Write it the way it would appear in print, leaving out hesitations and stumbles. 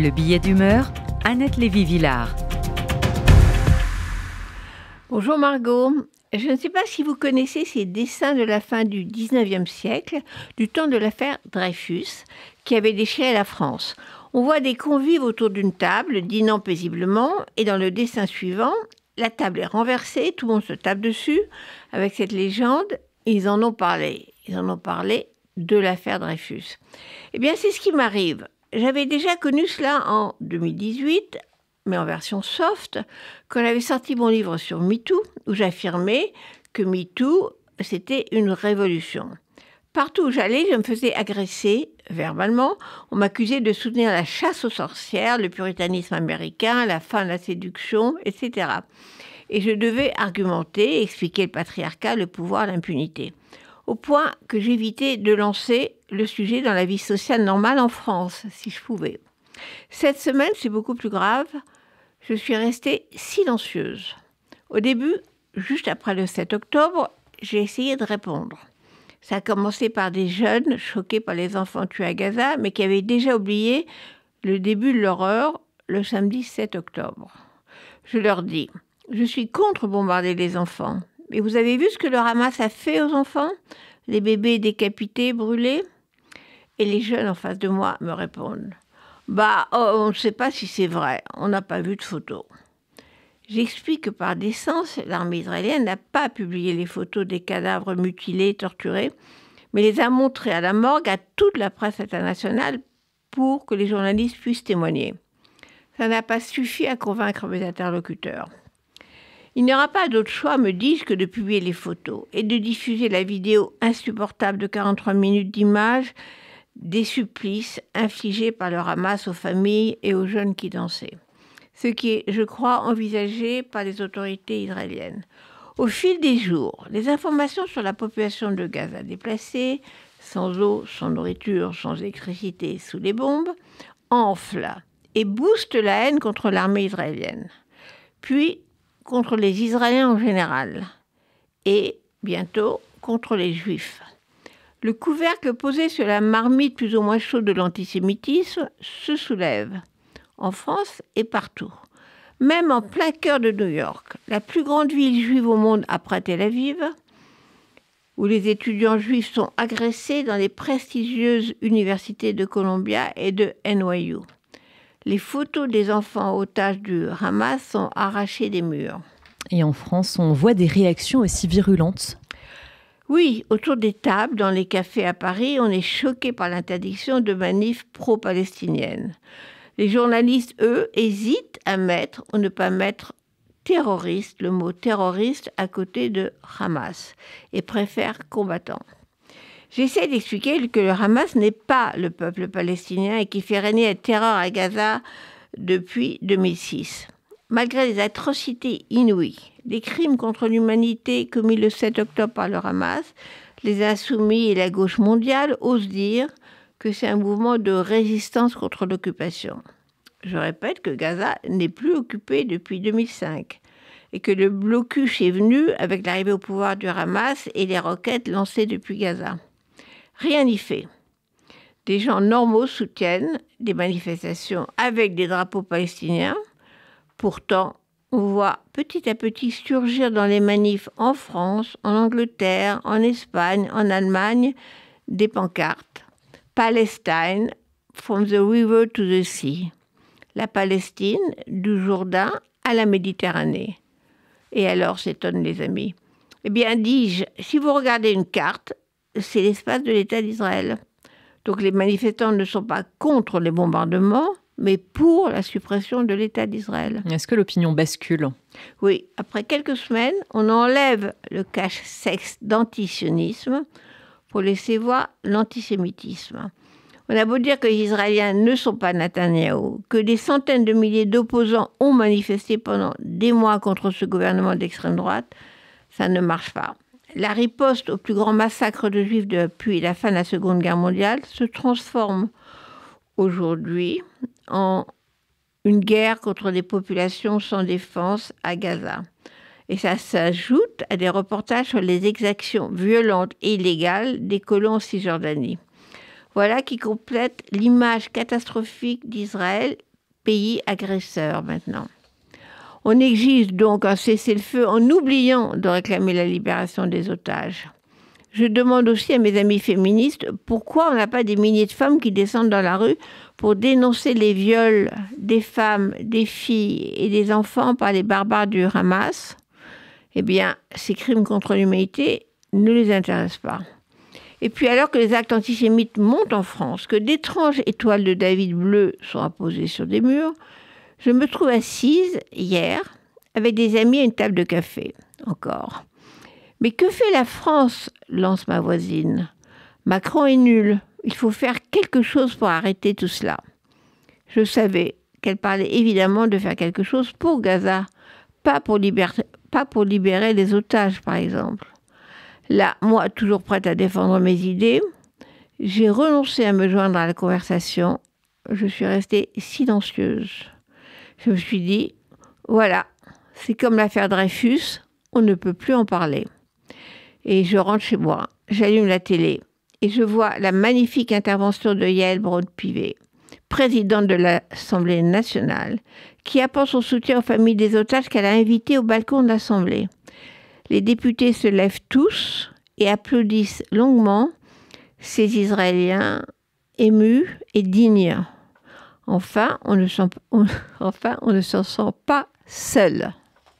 Le billet d'humeur, Annette Lévy-Villard. Bonjour Margot. Je ne sais pas si vous connaissez ces dessins de la fin du 19e siècle, du temps de l'affaire Dreyfus, qui avait déchiré la France. On voit des convives autour d'une table, dînant paisiblement, et dans le dessin suivant, la table est renversée, tout le monde se tape dessus, avec cette légende, ils en ont parlé. Ils en ont parlé de l'affaire Dreyfus. Eh bien, c'est ce qui m'arrive. J'avais déjà connu cela en 2018, mais en version soft, quand j'avais sorti mon livre sur MeToo, où j'affirmais que MeToo, c'était une révolution. Partout où j'allais, je me faisais agresser verbalement. On m'accusait de soutenir la chasse aux sorcières, le puritanisme américain, la fin de la séduction, etc. Et je devais argumenter, expliquer le patriarcat, le pouvoir, l'impunité. Au point que j'évitais de lancer le sujet dans la vie sociale normale en France, si je pouvais. Cette semaine, c'est beaucoup plus grave. Je suis restée silencieuse. Au début, juste après le 7 octobre, j'ai essayé de répondre. Ça a commencé par des jeunes choqués par les enfants tués à Gaza, mais qui avaient déjà oublié le début de l'horreur, le samedi 7 octobre. Je leur dis, je suis contre bombarder les enfants. Mais vous avez vu ce que le Hamas a fait aux enfants? Les bébés décapités, brûlés? Et les jeunes en face de moi me répondent, on ne sait pas si c'est vrai, on n'a pas vu de photos. J'explique que par décence, l'armée israélienne n'a pas publié les photos des cadavres mutilés, torturés, mais les a montrées à la morgue à toute la presse internationale pour que les journalistes puissent témoigner. Ça n'a pas suffi à convaincre mes interlocuteurs. Il n'y aura pas d'autre choix, me dis-je, que de publier les photos et de diffuser la vidéo insupportable de 43 minutes d'images des supplices infligés par le Hamas aux familles et aux jeunes qui dansaient. Ce qui est, je crois, envisagé par les autorités israéliennes. Au fil des jours, les informations sur la population de Gaza déplacée, sans eau, sans nourriture, sans électricité, sous les bombes, enflent et boostent la haine contre l'armée israélienne. Puis, contre les Israéliens en général. Et, bientôt, contre les Juifs. Le couvercle posé sur la marmite plus ou moins chaude de l'antisémitisme se soulève, en France et partout. Même en plein cœur de New York, la plus grande ville juive au monde après Tel Aviv, où les étudiants juifs sont agressés dans les prestigieuses universités de Columbia et de NYU. Les photos des enfants otages du Hamas sont arrachées des murs. Et en France, on voit des réactions aussi virulentes. Oui, autour des tables, dans les cafés à Paris, on est choqué par l'interdiction de manifs pro-palestiniennes. Les journalistes, eux, hésitent à mettre ou ne pas mettre terroriste, le mot terroriste, à côté de Hamas, et préfèrent combattants. J'essaie d'expliquer que le Hamas n'est pas le peuple palestinien et qui fait régner la terreur à Gaza depuis 2006. Malgré les atrocités inouïes, les crimes contre l'humanité commis le 7 octobre par le Hamas, les insoumis et la gauche mondiale osent dire que c'est un mouvement de résistance contre l'occupation. Je répète que Gaza n'est plus occupé depuis 2005 et que le blocus est venu avec l'arrivée au pouvoir du Hamas et les roquettes lancées depuis Gaza. Rien n'y fait. Des gens normaux soutiennent des manifestations avec des drapeaux palestiniens. Pourtant, on voit petit à petit surgir dans les manifs en France, en Angleterre, en Espagne, en Allemagne, des pancartes. Palestine, from the river to the sea. La Palestine, du Jourdain à la Méditerranée. Et alors, s'étonnent les amis. Eh bien, dis-je, si vous regardez une carte, c'est l'espace de l'État d'Israël. Donc les manifestants ne sont pas contre les bombardements, mais pour la suppression de l'État d'Israël. Est-ce que l'opinion bascule? Oui, après quelques semaines, on enlève le cache-sexe d'antisionisme pour laisser voir l'antisémitisme. On a beau dire que les Israéliens ne sont pas Netanyahou, que des centaines de milliers d'opposants ont manifesté pendant des mois contre ce gouvernement d'extrême droite, ça ne marche pas. La riposte au plus grand massacre de Juifs depuis la fin de la Seconde Guerre mondiale se transforme aujourd'hui en une guerre contre des populations sans défense à Gaza. Et ça s'ajoute à des reportages sur les exactions violentes et illégales des colons en Cisjordanie. Voilà qui complète l'image catastrophique d'Israël pays agresseur maintenant. On exige donc un cessez-le-feu en oubliant de réclamer la libération des otages. Je demande aussi à mes amis féministes pourquoi on n'a pas des milliers de femmes qui descendent dans la rue pour dénoncer les viols des femmes, des filles et des enfants par les barbares du Hamas. Eh bien, ces crimes contre l'humanité ne les intéressent pas. Et puis alors que les actes antisémites montent en France, que d'étranges étoiles de David bleues sont apposées sur des murs, je me trouve assise hier avec des amis à une table de café, encore. Mais que fait la France, lance ma voisine. Macron est nul. Il faut faire quelque chose pour arrêter tout cela. Je savais qu'elle parlait évidemment de faire quelque chose pour Gaza, pas pour libérer les otages, par exemple. Là, moi, toujours prête à défendre mes idées, j'ai renoncé à me joindre à la conversation. Je suis restée silencieuse. Je me suis dit, voilà, c'est comme l'affaire Dreyfus, on ne peut plus en parler. Et je rentre chez moi, j'allume la télé et je vois la magnifique intervention de Yael Braun-Pivet, présidente de l'Assemblée nationale, qui apporte son soutien aux familles des otages qu'elle a invitées au balcon de l'Assemblée. Les députés se lèvent tous et applaudissent longuement ces Israéliens émus et dignes. Enfin, on ne s'en sent pas seul.